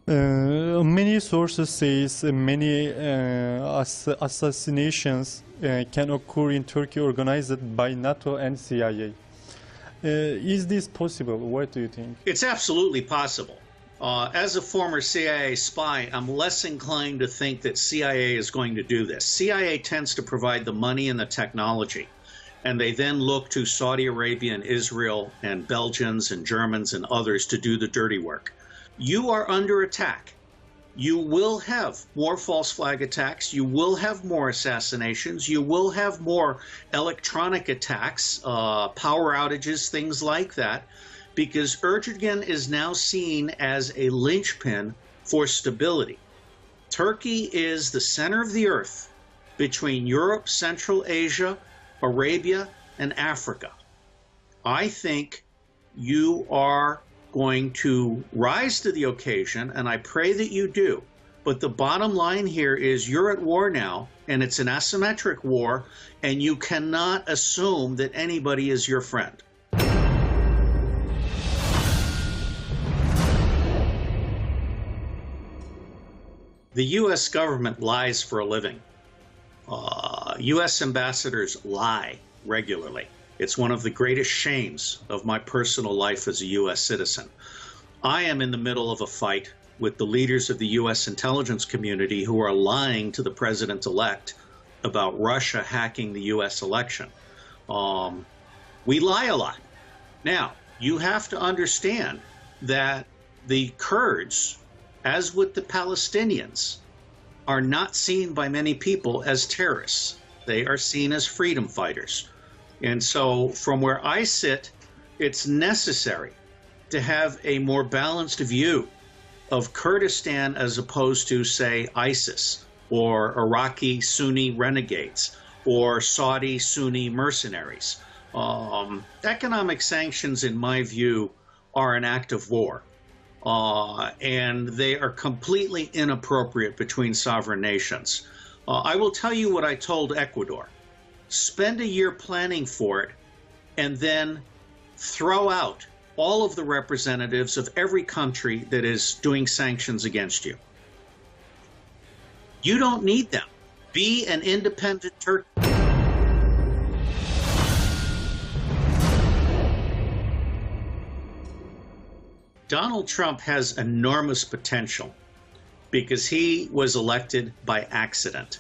Many sources says many assassinations can occur in Turkey organized by NATO and CIA. Is this possible? What do you think? It's absolutely possible. As a former CIA spy, I'm less inclined to think that CIA is going to do this. CIA tends to provide the money and the technology, and they then look to Saudi Arabia and Israel and Belgians and Germans and others to do the dirty work. You are under attack. You will have more false flag attacks. You will have more assassinations. You will have more electronic attacks, power outages, things like that, because Erdogan is now seen as a linchpin for stability. Turkey is the center of the earth between Europe, Central Asia, Arabia, and Africa. I think you are going to rise to the occasion, and I pray that you do. But the bottom line here is you're at war now, and it's an asymmetric war, and you cannot assume that anybody is your friend. The U.S. government lies for a living. U.S. ambassadors lie regularly. It's one of the greatest shames of my personal life as a U.S. citizen. I am in the middle of a fight with the leaders of the U.S. intelligence community who are lying to the president-elect about Russia hacking the U.S. election. We lie a lot. Now, you have to understand that the Kurds, as with the Palestinians, are not seen by many people as terrorists. They are seen as freedom fighters. And so from where I sit, it's necessary to have a more balanced view of Kurdistan as opposed to, say, ISIS or Iraqi Sunni renegades or Saudi Sunni mercenaries. Economic sanctions, in my view, are an act of war. And they are completely inappropriate between sovereign nations. I will tell you what I told Ecuador. Spend a year planning for it, and then throw out all of the representatives of every country that is doing sanctions against you. You don't need them. Be an independent Turkey. Donald Trump has enormous potential because he was elected by accident.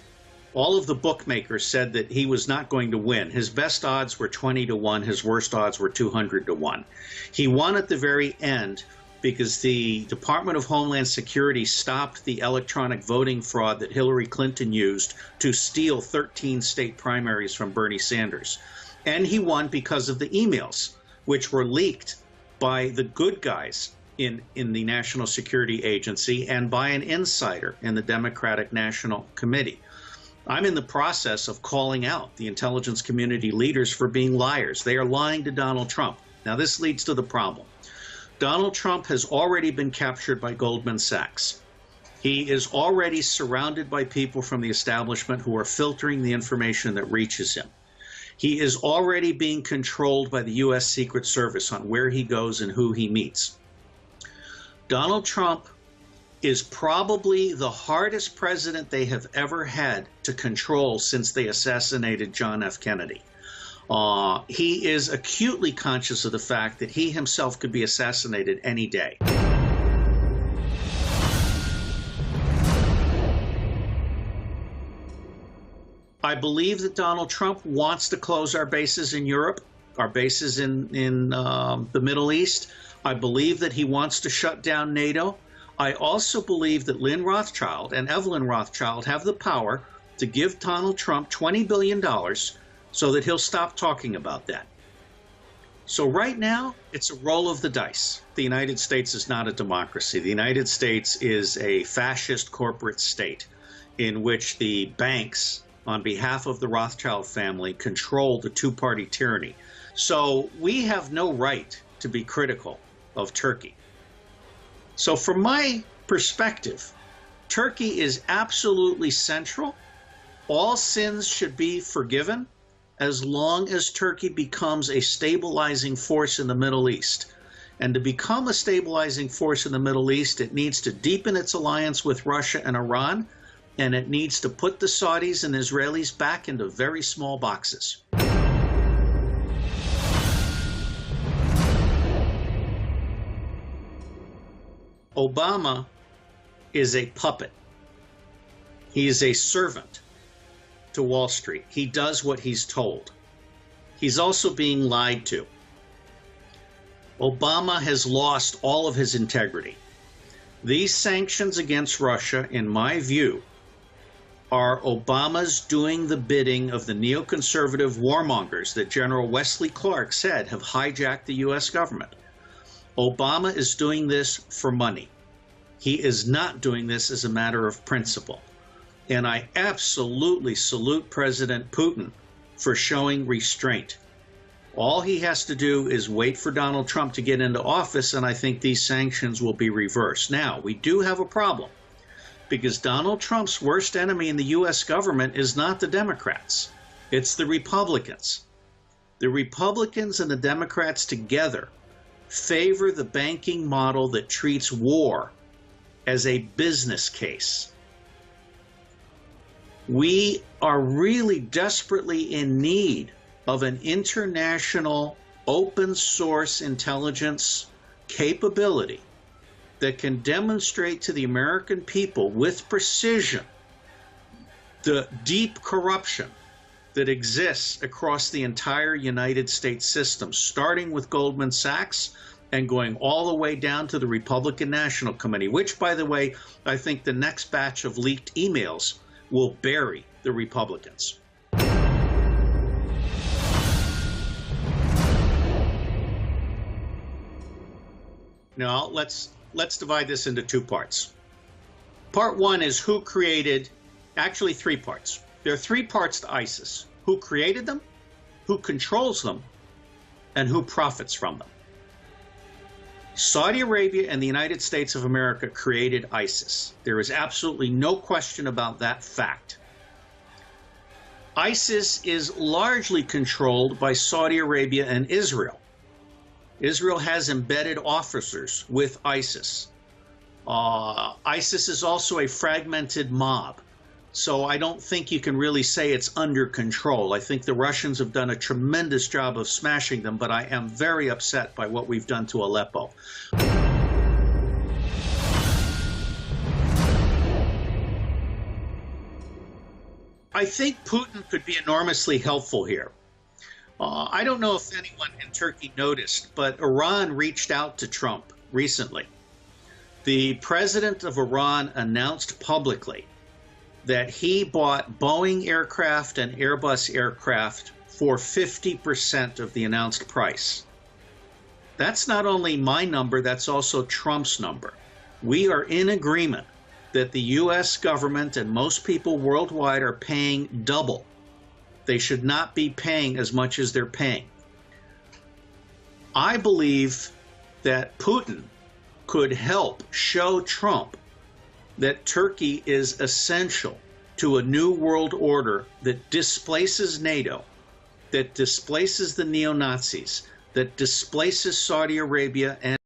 All of the bookmakers said that he was not going to win. His best odds were 20-1. His worst odds were 200-1. He won at the very end because the Department of Homeland Security stopped the electronic voting fraud that Hillary Clinton used to steal 13 state primaries from Bernie Sanders. And he won because of the emails, which were leaked by the good guys in the National Security Agency and by an insider in the Democratic National Committee. I'm in the process of calling out the intelligence community leaders for being liars. They are lying to Donald Trump. Now, this leads to the problem. Donald Trump has already been captured by Goldman Sachs. He is already surrounded by people from the establishment who are filtering the information that reaches him. He is already being controlled by the U.S. Secret Service on where he goes and who he meets. Donald Trump is probably the hardest president they have ever had to control since they assassinated John F. Kennedy. He is acutely conscious of the fact that he himself could be assassinated any day. I believe that Donald Trump wants to close our bases in Europe, our bases in the Middle East. I believe that he wants to shut down NATO. I also believe that Lynn Rothschild and Evelyn Rothschild have the power to give Donald Trump $20 billion so that he'll stop talking about that. So right now, it's a roll of the dice. The United States is not a democracy. The United States is a fascist corporate state in which the banks, on behalf of the Rothschild family, control the two-party tyranny. So we have no right to be critical of Turkey. So from my perspective, Turkey is absolutely central. All sins should be forgiven as long as Turkey becomes a stabilizing force in the Middle East. And to become a stabilizing force in the Middle East, it needs to deepen its alliance with Russia and Iran, and it needs to put the Saudis and Israelis back into very small boxes. Obama is a puppet. He is a servant to Wall Street. He does what he's told. He's also being lied to. Obama has lost all of his integrity. These sanctions against Russia, in my view, are Obama's doing the bidding of the neoconservative warmongers that General Wesley Clark said have hijacked the U.S. government. Obama is doing this for money. He is not doing this as a matter of principle. And I absolutely salute President Putin for showing restraint. All he has to do is wait for Donald Trump to get into office, and I think these sanctions will be reversed. Now, we do have a problem, because Donald Trump's worst enemy in the U.S. government is not the Democrats. It's the Republicans. The Republicans and the Democrats together favor the banking model that treats war as a business case. We are really desperately in need of an international open source intelligence capability that can demonstrate to the American people with precision the deep corruption that exists across the entire United States system, starting with Goldman Sachs and going all the way down to the Republican National Committee, which, by the way, I think the next batch of leaked emails will bury the Republicans. Now, let's divide this into two parts. Part one is who created, actually three parts. There are three parts to ISIS: who created them, who controls them, and who profits from them. Saudi Arabia and the United States of America created ISIS. There is absolutely no question about that fact. ISIS is largely controlled by Saudi Arabia and Israel. Israel has embedded officers with ISIS. ISIS is also a fragmented mob. So I don't think you can really say it's under control. I think the Russians have done a tremendous job of smashing them, but I am very upset by what we've done to Aleppo. I think Putin could be enormously helpful here. I don't know if anyone in Turkey noticed, but Iran reached out to Trump recently. The president of Iran announced publicly that he bought Boeing aircraft and Airbus aircraft for 50% of the announced price. That's not only my number, that's also Trump's number. We are in agreement that the U.S. government and most people worldwide are paying double. They should not be paying as much as they're paying. I believe that Putin could help show Trump that Turkey is essential to a new world order that displaces NATO, that displaces the neo-Nazis, that displaces Saudi Arabia and